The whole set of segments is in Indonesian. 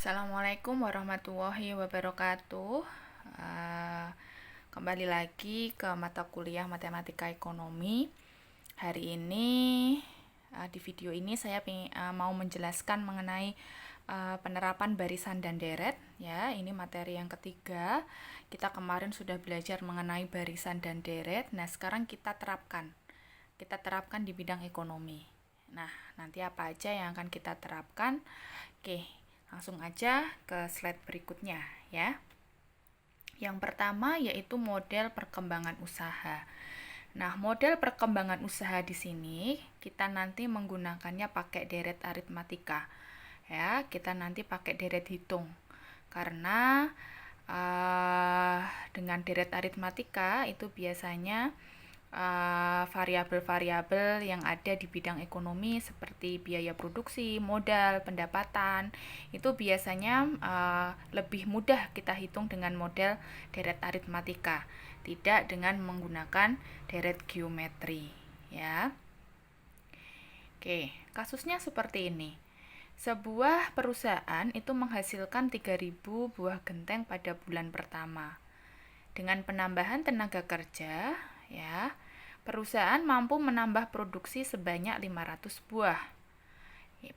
Assalamualaikum warahmatullahi wabarakatuh. Eh, Kembali lagi ke mata kuliah Matematika Ekonomi. Hari ini di video ini saya mau menjelaskan mengenai penerapan barisan dan deret. Ya, ini materi yang ketiga. Kita kemarin sudah belajar mengenai barisan dan deret. Nah, sekarang kita terapkan. Kita terapkan di bidang ekonomi. Nah, nanti apa aja yang akan kita terapkan? Oke, langsung aja ke slide berikutnya ya. Yang pertama yaitu model perkembangan usaha. Nah, model perkembangan usaha di sini kita nanti menggunakannya pakai deret aritmatika. Ya, kita nanti pakai deret hitung. Karena dengan deret aritmatika itu biasanya variabel-variabel yang ada di bidang ekonomi seperti biaya produksi, modal, pendapatan itu biasanya lebih mudah kita hitung dengan model deret aritmatika, tidak dengan menggunakan deret geometri ya. Oke, kasusnya seperti ini. Sebuah perusahaan itu menghasilkan 3.000 buah genteng pada bulan pertama. Dengan penambahan tenaga kerja, ya, perusahaan mampu menambah produksi sebanyak 500 buah.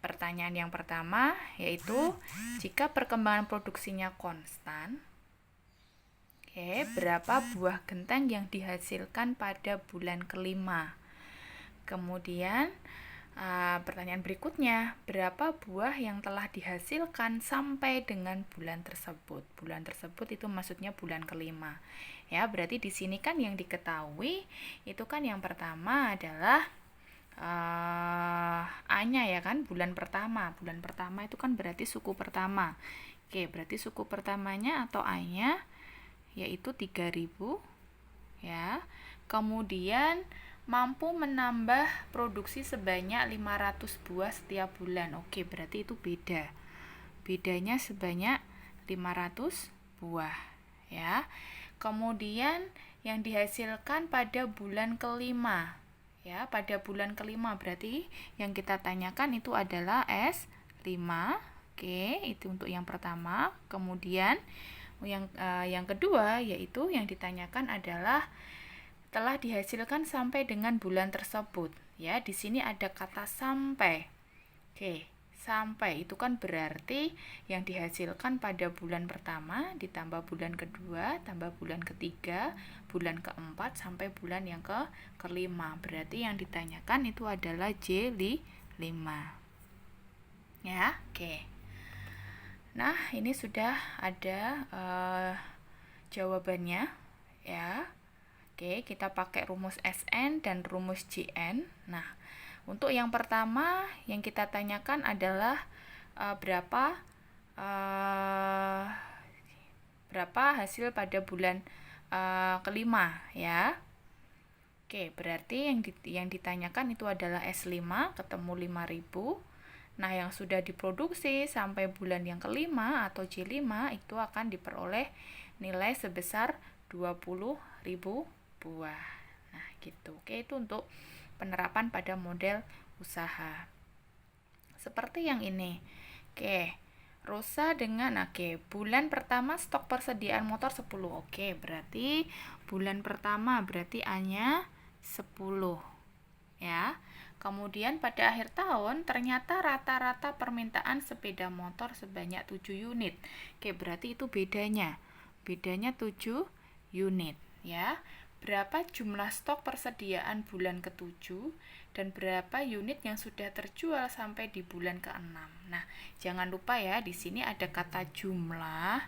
Pertanyaan yang pertama yaitu jika perkembangan produksinya konstan, berapa buah genteng yang dihasilkan pada bulan kelima? Kemudian pertanyaan berikutnya, berapa buah yang telah dihasilkan sampai dengan bulan tersebut? Bulan tersebut itu maksudnya bulan kelima. Ya, berarti di sini kan yang diketahui itu kan yang pertama adalah A-nya ya kan, bulan pertama. Bulan pertama itu kan berarti suku pertama. Oke, berarti suku pertamanya atau A-nya yaitu 3.000 ya. Kemudian mampu menambah produksi sebanyak 500 buah setiap bulan. Oke, berarti itu beda. Bedanya sebanyak 500 buah ya. Kemudian yang dihasilkan pada bulan kelima. Ya, pada bulan kelima berarti yang kita tanyakan itu adalah S5. Oke, itu untuk yang pertama. Kemudian yang kedua yaitu yang ditanyakan adalah telah dihasilkan sampai dengan bulan tersebut. Ya, di sini ada kata sampai. Oke, sampai itu kan berarti yang dihasilkan pada bulan pertama ditambah bulan kedua, tambah bulan ketiga, bulan keempat sampai bulan yang kelima. Berarti yang ditanyakan itu adalah J5. Ya, oke. Nah, ini sudah ada jawabannya ya. Oke, kita pakai rumus SN dan rumus JN. Nah, untuk yang pertama yang kita tanyakan adalah berapa hasil pada bulan kelima ya. Oke, berarti yang ditanyakan itu adalah S5 ketemu 5.000. Nah, yang sudah diproduksi sampai bulan yang kelima atau J5 itu akan diperoleh nilai sebesar 20.000 buah. Nah, gitu. Oke, itu untuk penerapan pada model usaha. Seperti yang ini. Oke, Rosa dengan bulan pertama stok persediaan motor 10. Oke, berarti bulan pertama berarti A-nya 10. Ya. Kemudian pada akhir tahun ternyata rata-rata permintaan sepeda motor sebanyak 7 unit. Oke, berarti itu bedanya. Bedanya 7 unit, ya. Berapa jumlah stok persediaan bulan ke-7 dan berapa unit yang sudah terjual sampai di bulan ke-6. Nah, jangan lupa ya, di sini ada kata jumlah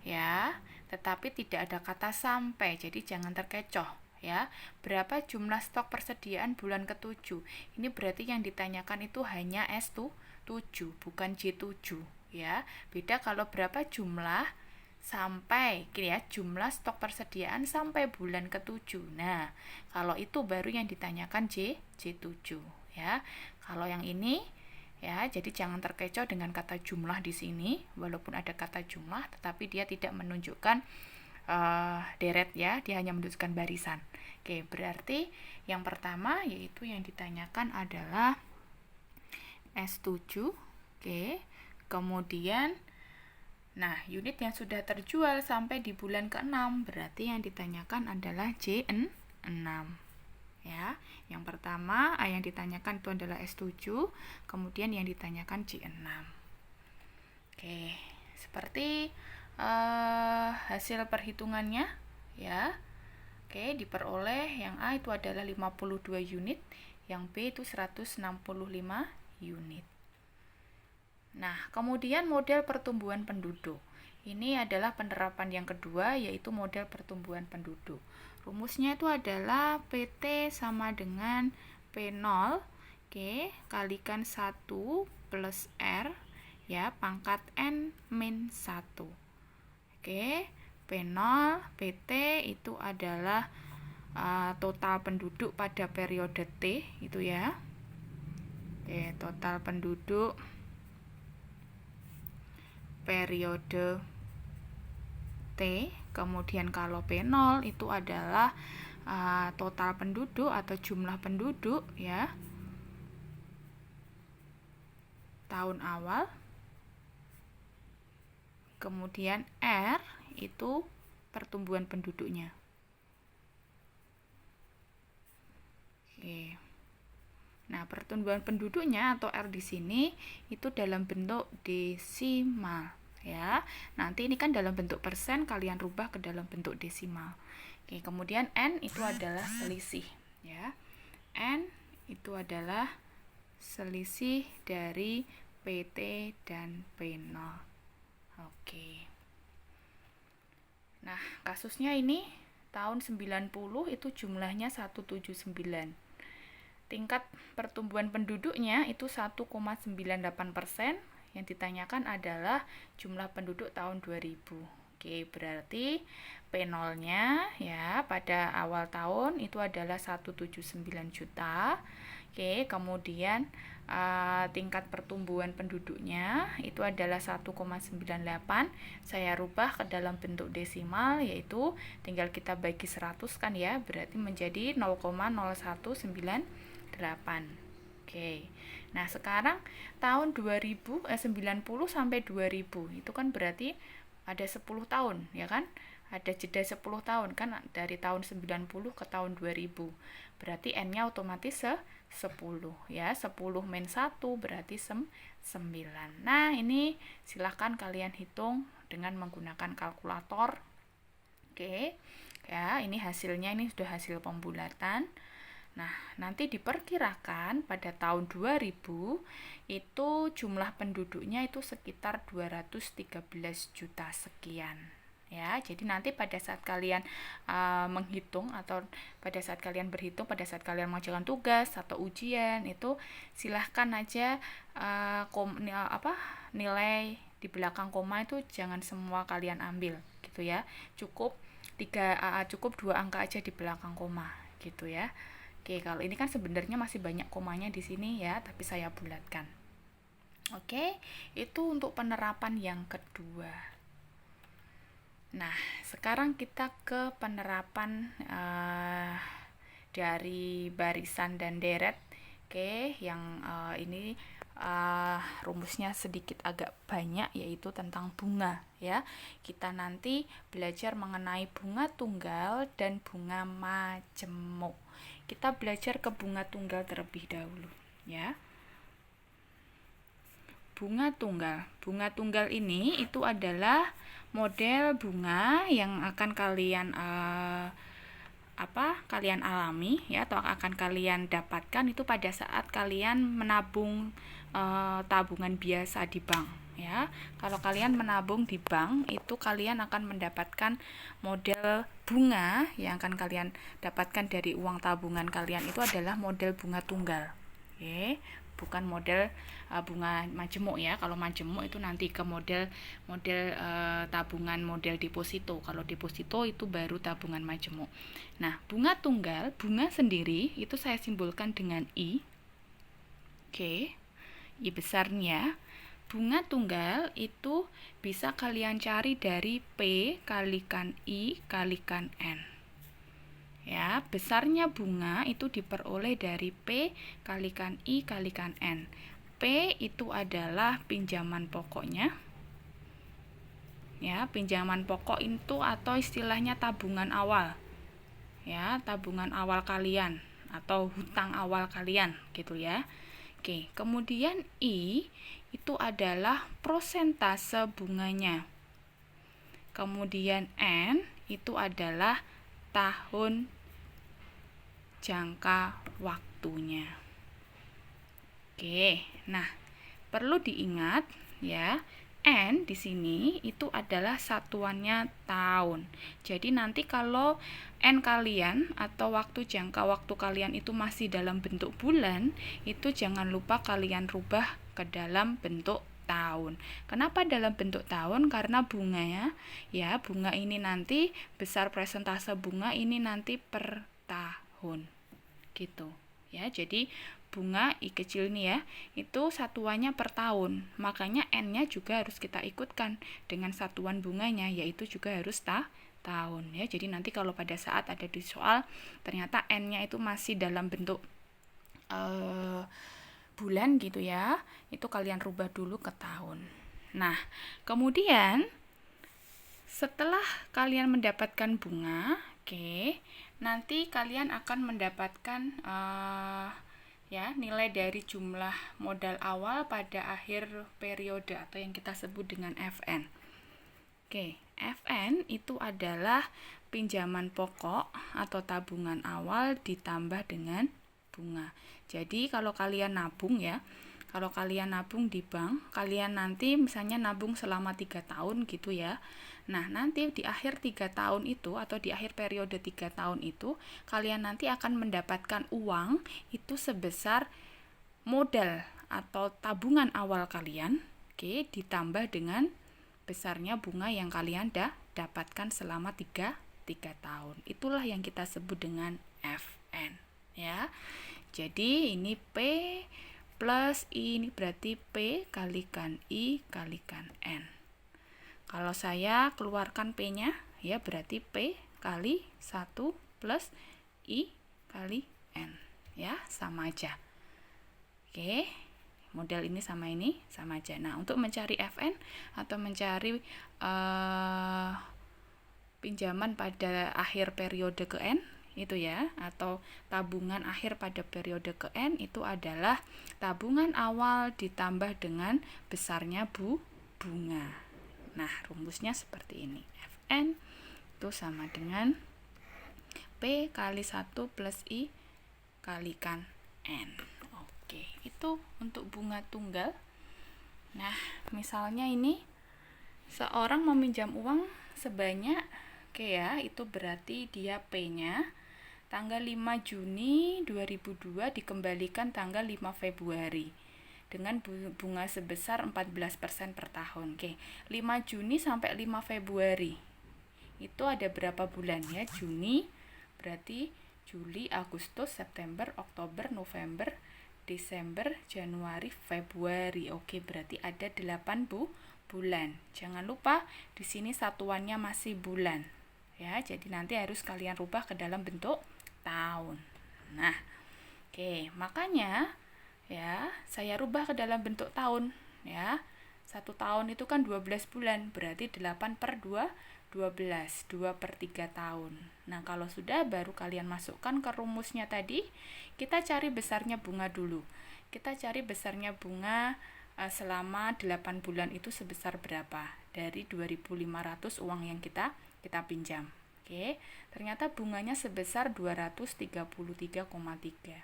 ya, tetapi tidak ada kata sampai. Jadi jangan terkecoh ya. Berapa jumlah stok persediaan bulan ke-7? Ini berarti yang ditanyakan itu hanya S7, bukan J7 ya. Beda kalau berapa jumlah sampai ya, jumlah stok persediaan sampai bulan ke-7. Nah, kalau itu baru yang ditanyakan J7 ya. Kalau yang ini ya, jadi jangan terkecoh dengan kata jumlah di sini. Walaupun ada kata jumlah tetapi dia tidak menunjukkan deret ya, dia hanya menunjukkan barisan. Oke, berarti yang pertama yaitu yang ditanyakan adalah S7. Oke. Kemudian Nah, unit yang sudah terjual sampai di bulan ke-6 berarti yang ditanyakan adalah J6. Ya, yang pertama yang ditanyakan itu adalah S7, kemudian yang ditanyakan J6. Oke, seperti hasil perhitungannya ya. Oke, diperoleh yang A itu adalah 52 unit, yang B itu 165 unit. Nah, kemudian model pertumbuhan penduduk. Ini adalah penerapan yang kedua, yaitu model pertumbuhan penduduk. Rumusnya itu adalah PT sama dengan P0, oke, kalikan 1 plus R, ya, pangkat N min 1. Oke, P0, PT itu adalah total penduduk pada periode T, itu ya. Oke, total penduduk periode T. Kemudian kalau P0 itu adalah total penduduk atau jumlah penduduk ya, tahun awal. Kemudian R itu pertumbuhan penduduknya. Oke. Nah, pertumbuhan penduduknya atau R di sini itu dalam bentuk desimal ya. Nanti ini kan dalam bentuk persen, kalian rubah ke dalam bentuk desimal. Oke, kemudian N itu adalah selisih ya. N itu adalah selisih dari PT dan P0. Oke. Nah, kasusnya ini tahun 90 itu jumlahnya 179. Tingkat pertumbuhan penduduknya itu 1,98%. Yang ditanyakan adalah jumlah penduduk tahun 2000. Oke, berarti P0-nya ya pada awal tahun itu adalah 179 juta. Oke, kemudian tingkat pertumbuhan penduduknya itu adalah 1,98. Saya rubah ke dalam bentuk desimal, yaitu tinggal kita bagi 100 kan ya, berarti menjadi 0,0198. Oke. Nah, sekarang tahun 90 sampai 2000 itu kan berarti ada 10 tahun ya kan? Ada jeda 10 tahun kan, dari tahun 90 ke tahun 2000. Berarti N-nya otomatis 10 ya. 10 min 1 berarti 9. Nah, ini silahkan kalian hitung dengan menggunakan kalkulator. Oke. Ya, ini hasilnya, ini sudah hasil pembulatan. Nah, nanti diperkirakan pada tahun 2000 itu jumlah penduduknya itu sekitar 213 juta sekian. Ya, jadi nanti pada saat kalian menghitung atau pada saat kalian berhitung, pada saat kalian mengerjakan tugas atau ujian itu silahkan aja nilai di belakang koma itu jangan semua kalian ambil gitu ya. Cukup 2 angka aja di belakang koma gitu ya. Oke, kalau ini kan sebenarnya masih banyak komanya di sini ya, tapi saya bulatkan. Oke, itu untuk penerapan yang kedua. Nah, sekarang kita ke penerapan dari barisan dan deret. Oke, yang ini rumusnya sedikit agak banyak, yaitu tentang bunga ya. Kita nanti belajar mengenai bunga tunggal dan bunga majemuk. Kita belajar ke bunga tunggal terlebih dahulu ya. Bunga tunggal. Bunga tunggal ini itu adalah model bunga yang akan kalian kalian alami ya, atau akan kalian dapatkan itu pada saat kalian menabung tabungan biasa di bank ya. Kalau kalian menabung di bank itu kalian akan mendapatkan model bunga yang akan kalian dapatkan dari uang tabungan kalian itu adalah model bunga tunggal. Oke, bukan model bunga majemuk ya. Kalau majemuk itu nanti ke model tabungan model deposito. Kalau deposito itu baru tabungan majemuk. Nah, bunga tunggal, bunga sendiri itu saya simbolkan dengan I. Oke, I besarnya. Bunga tunggal itu bisa kalian cari dari P kalikan I kalikan N. Ya, besarnya bunga itu diperoleh dari P kalikan I kalikan N. P itu adalah pinjaman pokoknya. Ya, pinjaman pokok itu atau istilahnya tabungan awal. Ya, tabungan awal kalian atau hutang awal kalian gitu ya. Oke, kemudian I itu adalah prosentase bunganya. Kemudian N itu adalah tahun jangka waktunya. Oke, nah perlu diingat ya, N di sini itu adalah satuannya tahun. Jadi nanti kalau N kalian atau waktu jangka waktu kalian itu masih dalam bentuk bulan, itu jangan lupa kalian rubah ke dalam bentuk tahun. Kenapa dalam bentuk tahun? Karena bunganya ya, bunga ini nanti besar persentase bunga ini nanti per tahun. Gitu. Ya, jadi bunga I kecil ini ya, itu satuannya per tahun. Makanya N-nya juga harus kita ikutkan dengan satuan bunganya, yaitu juga harus tahun ya. Jadi nanti kalau pada saat ada di soal ternyata N-nya itu masih dalam bentuk bulan gitu ya, itu kalian rubah dulu ke tahun. Nah, kemudian setelah kalian mendapatkan bunga, nanti kalian akan mendapatkan ya nilai dari jumlah modal awal pada akhir periode atau yang kita sebut dengan FN. FN itu adalah pinjaman pokok atau tabungan awal ditambah dengan bunga. Jadi kalau kalian nabung ya, kalau kalian nabung di bank, kalian nanti misalnya nabung selama 3 tahun gitu ya. Nah, nanti di akhir 3 tahun itu atau di akhir periode 3 tahun itu, kalian nanti akan mendapatkan uang itu sebesar modal atau tabungan awal kalian, ditambah dengan besarnya bunga yang kalian dapatkan selama 3 tahun. Itulah yang kita sebut dengan FN, ya. Jadi ini P plus I, ini berarti P kalikan I kalikan N. Kalau saya keluarkan P-nya, ya berarti P kali 1 plus I kali N. Ya, sama aja. Oke, model ini sama aja. Nah, untuk mencari FN atau mencari pinjaman pada akhir periode ke N, itu ya, atau tabungan akhir pada periode ke N itu adalah tabungan awal ditambah dengan besarnya bunga. Nah, rumusnya seperti ini. FN itu sama dengan P kali 1 plus I kalikan N. Oke, itu untuk bunga tunggal. Nah, misalnya ini seorang meminjam uang sebanyak, ya, itu berarti dia P-nya tanggal 5 Juni 2002 dikembalikan tanggal 5 Februari dengan bunga sebesar 14% per tahun. 5 Juni sampai 5 Februari itu ada berapa bulan ya? Juni berarti Juli, Agustus, September, Oktober, November, Desember, Januari, Februari. Berarti ada 8 bulan. Jangan lupa di sini satuannya masih bulan. Ya, jadi nanti harus kalian rubah ke dalam bentuk tahun. Nah, makanya ya, saya rubah ke dalam bentuk tahun ya. 1 tahun itu kan 12 bulan, berarti 8 per 2, 12, 2 per 3 tahun. Nah, kalau sudah baru kalian masukkan ke rumusnya tadi, kita cari besarnya bunga dulu. Kita cari besarnya bunga selama 8 bulan itu sebesar berapa? Dari 2.500 uang yang kita pinjam. Ternyata bunganya sebesar 233,3.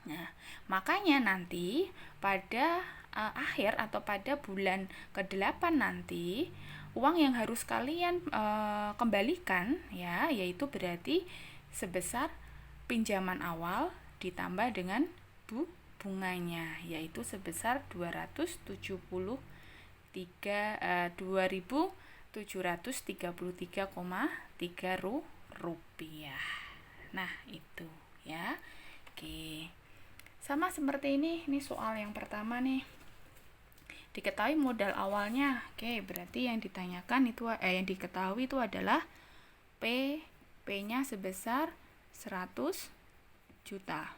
Nah, makanya nanti pada akhir atau pada bulan ke-8 nanti uang yang harus kalian kembalikan ya, yaitu berarti sebesar pinjaman awal ditambah dengan bunganya, yaitu sebesar 2.733,3 rupiah. Nah, itu ya. Sama seperti ini soal yang pertama nih. Diketahui modal awalnya. Berarti yang ditanyakan itu yang diketahui itu adalah P-nya sebesar 100 juta.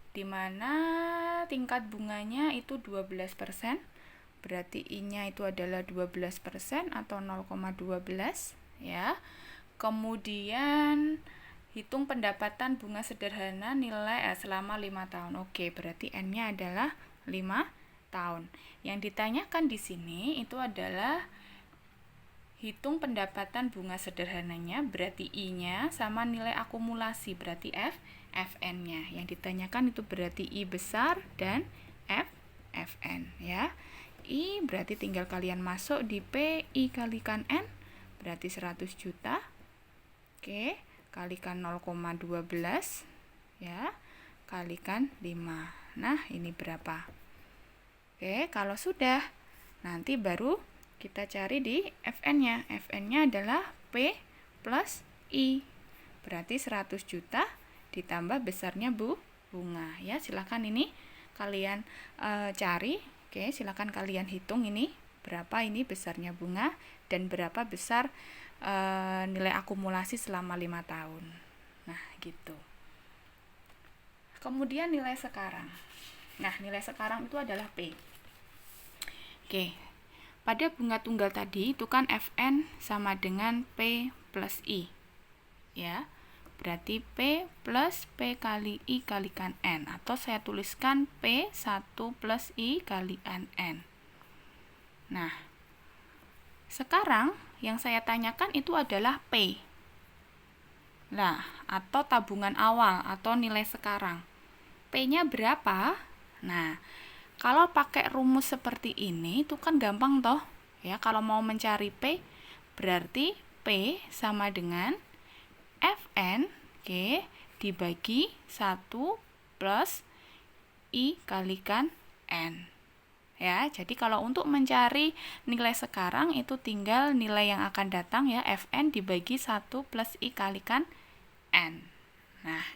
Di mana tingkat bunganya itu 12%, berarti I-nya itu adalah 12% atau 0,12 ya. Kemudian hitung pendapatan bunga sederhana nilai selama 5 tahun. Oke, berarti N-nya adalah 5 tahun. Yang ditanyakan di sini itu adalah hitung pendapatan bunga sederhananya, berarti I-nya sama nilai akumulasi, berarti Fn-nya. Yang ditanyakan itu berarti I besar dan Fn ya. I berarti tinggal kalian masuk di P, I kalikan N berarti 100 juta. Oke, kalikan 0,12 ya, kalikan 5. Nah, ini berapa? Oke, kalau sudah, nanti baru kita cari di Fn-nya. Fn-nya adalah P plus I. Berarti 100 juta ditambah besarnya bunga. Ya, silakan ini kalian cari. Oke, silakan kalian hitung ini berapa ini besarnya bunga dan berapa besar nilai akumulasi selama 5 tahun. Nah, gitu. Kemudian nilai sekarang. Nah, nilai sekarang itu adalah P. Oke. Pada bunga tunggal tadi itu kan Fn sama dengan P plus I. Ya. Berarti P plus P kali I kalikan N, atau saya tuliskan P1 plus I kalikan N. Nah, sekarang yang saya tanyakan itu adalah P. Nah, atau tabungan awal atau nilai sekarang. P-nya berapa? Nah, kalau pakai rumus seperti ini itu kan gampang toh. Ya, kalau mau mencari P berarti P sama dengan Fn dibagi 1 plus I kalikan N. Ya, jadi kalau untuk mencari nilai sekarang itu tinggal nilai yang akan datang ya, Fn dibagi 1 plus I kalikan N. Nah,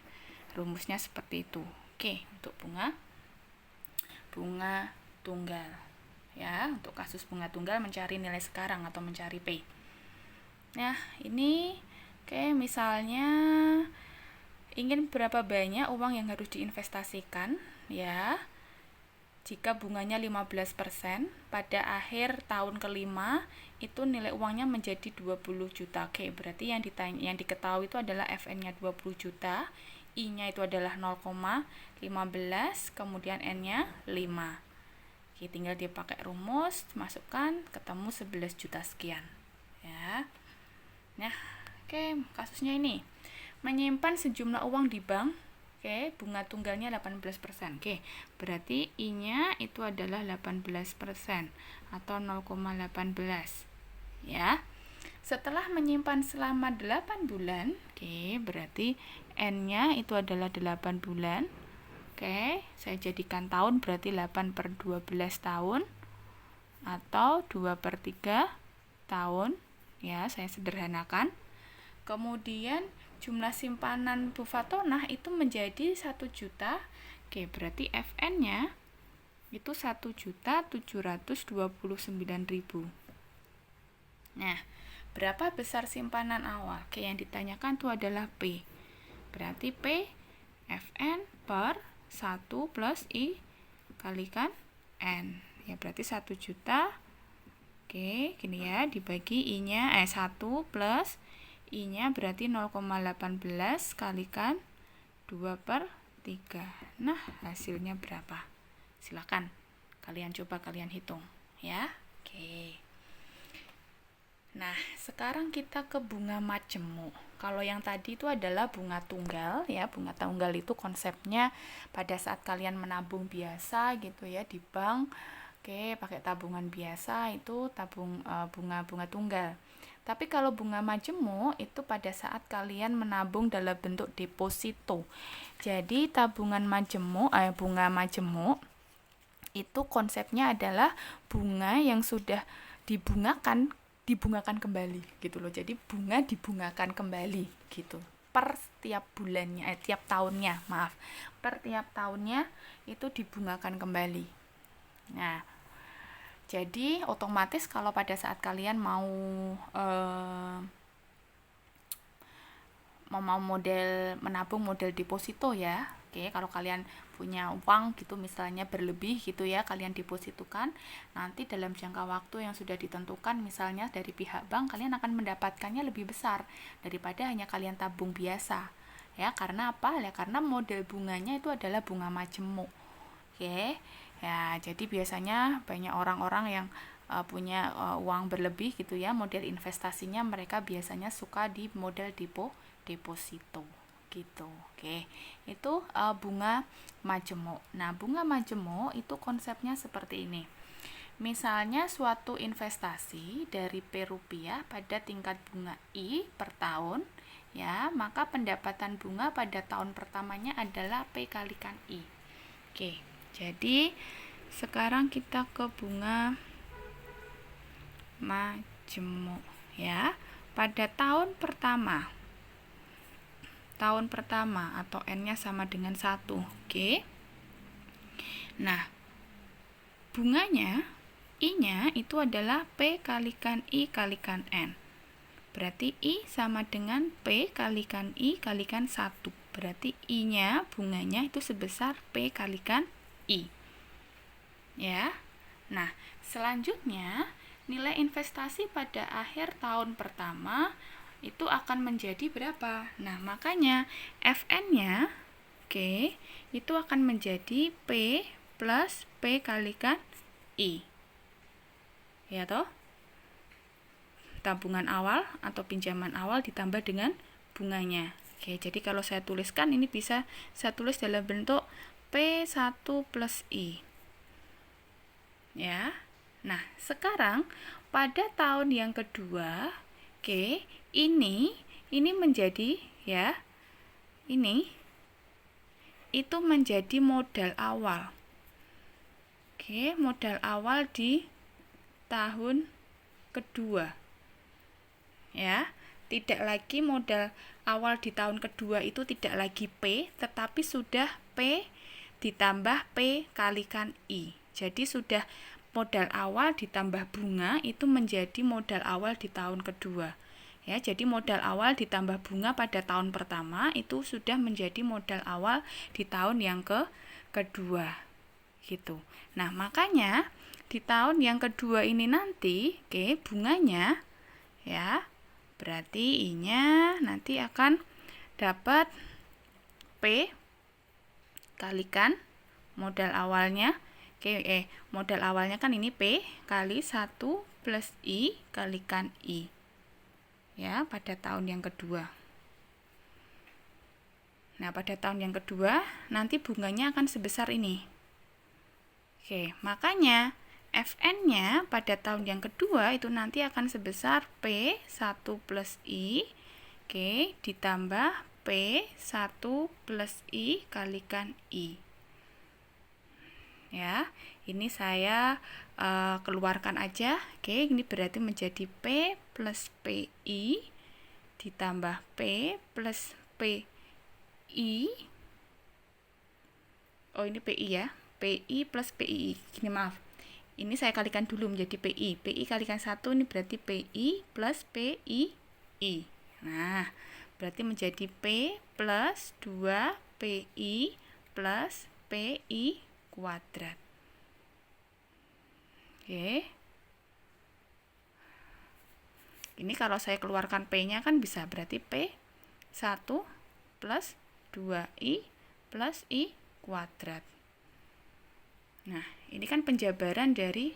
rumusnya seperti itu. Oke, untuk bunga tunggal. Ya, untuk kasus bunga tunggal mencari nilai sekarang atau mencari P. Nah, ini misalnya ingin berapa banyak uang yang harus diinvestasikan ya. Jika bunganya 15%, pada akhir tahun kelima itu nilai uangnya menjadi 20 juta. Oke, berarti yang diketahui itu adalah Fn-nya 20 juta, I-nya itu adalah 0,15, kemudian N-nya 5. Oke, tinggal dipakai rumus, masukkan, ketemu 11 juta sekian. Ya. Nah, oke, kasusnya ini. Menyimpan sejumlah uang di bank. Oke, bunga tunggalnya 18%. Oke, berarti I-nya itu adalah 18% atau 0,18. Ya. Setelah menyimpan selama 8 bulan, oke, berarti N-nya itu adalah 8 bulan. Oke, saya jadikan tahun berarti 8 per 12 tahun atau 2 per 3 tahun. Ya, saya sederhanakan. Kemudian jumlah simpanan Bu Fatonah itu menjadi 1 juta. Oke, berarti Fn-nya itu 1.729.000. Nah, berapa besar simpanan awal? Oke, yang ditanyakan itu adalah P. Berarti P Fn per 1 plus I kalikan N. Ya, berarti 1 juta. Oke, gini ya, dibagi I-nya 1 plus I-nya berarti 0,18 kalikan 2 per 3. Nah, hasilnya berapa? Silakan kalian coba kalian hitung ya. Oke. Nah, sekarang kita ke bunga majemuk. Kalau yang tadi itu adalah bunga tunggal ya. Bunga tunggal itu konsepnya pada saat kalian menabung biasa gitu ya di bank. Oke, pakai tabungan biasa itu bunga tunggal. Tapi kalau bunga majemuk itu pada saat kalian menabung dalam bentuk deposito. Jadi tabungan bunga majemuk itu konsepnya adalah bunga yang sudah dibungakan kembali gitu loh. Jadi bunga dibungakan kembali gitu. Per tiap bulannya, tiap tahunnya, per tiap tahunnya itu dibungakan kembali. Nah, jadi otomatis kalau pada saat kalian mau model menabung model deposito ya, Oke, kalau kalian punya uang gitu misalnya berlebih gitu ya, kalian depositukan, nanti dalam jangka waktu yang sudah ditentukan misalnya dari pihak bank, kalian akan mendapatkannya lebih besar daripada hanya kalian tabung biasa. Ya, karena apa? Ya karena model bunganya itu adalah bunga majemuk. Oke. Ya, jadi biasanya banyak orang-orang yang punya uang berlebih gitu ya, model investasinya mereka biasanya suka di model deposito gitu. Oke, itu bunga majemuk. Nah, bunga majemuk itu konsepnya seperti ini. Misalnya suatu investasi dari P rupiah pada tingkat bunga I per tahun, ya, maka pendapatan bunga pada tahun pertamanya adalah P kalikan I. Oke, jadi sekarang kita ke bunga majemuk ya. Pada tahun pertama atau N-nya sama dengan 1. Oke. Nah, bunganya I-nya itu adalah P kalikan I kalikan N. Berarti I sama dengan P kalikan I kalikan 1. Berarti I-nya bunganya itu sebesar P kalikan I. Ya. Nah, selanjutnya nilai investasi pada akhir tahun pertama itu akan menjadi berapa? Nah, makanya FN-nya itu akan menjadi P plus P kalikan I. Ya toh? Tabungan awal atau pinjaman awal ditambah dengan bunganya. Jadi kalau saya tuliskan ini bisa saya tulis dalam bentuk P1 plus I. Ya. Nah, sekarang pada tahun yang kedua, ini menjadi ya. Ini itu menjadi modal awal. Modal awal di tahun kedua. Ya, tidak lagi modal awal di tahun kedua itu tidak lagi P, tetapi sudah P ditambah P kalikan I. Jadi sudah modal awal ditambah bunga itu menjadi modal awal di tahun kedua. Ya, jadi modal awal ditambah bunga pada tahun pertama itu sudah menjadi modal awal di tahun yang kedua. Gitu. Nah, makanya di tahun yang kedua ini nanti, bunganya ya, berarti I-nya nanti akan dapat P kalikan modal awalnya. Modal awalnya kan ini P kali 1 plus I kalikan I. Ya, pada tahun yang kedua. Nah, pada tahun yang kedua nanti bunganya akan sebesar ini. Makanya FN-nya pada tahun yang kedua itu nanti akan sebesar P1 plus I ditambah P1 plus I kalikan I. Ya, ini saya keluarkan aja. Ini berarti menjadi P plus PI ditambah P plus PI. Oh, ini PI ya. PI plus PI. Gini, maaf. Ini saya kalikan dulu menjadi PI. PI kalikan 1 ini berarti PI plus PI. Nah, berarti menjadi P plus 2 PI plus PI kuadrat. Ini kalau saya keluarkan P-nya kan bisa berarti P1 plus 2I plus I kuadrat. Nah, ini kan penjabaran dari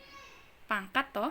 pangkat toh.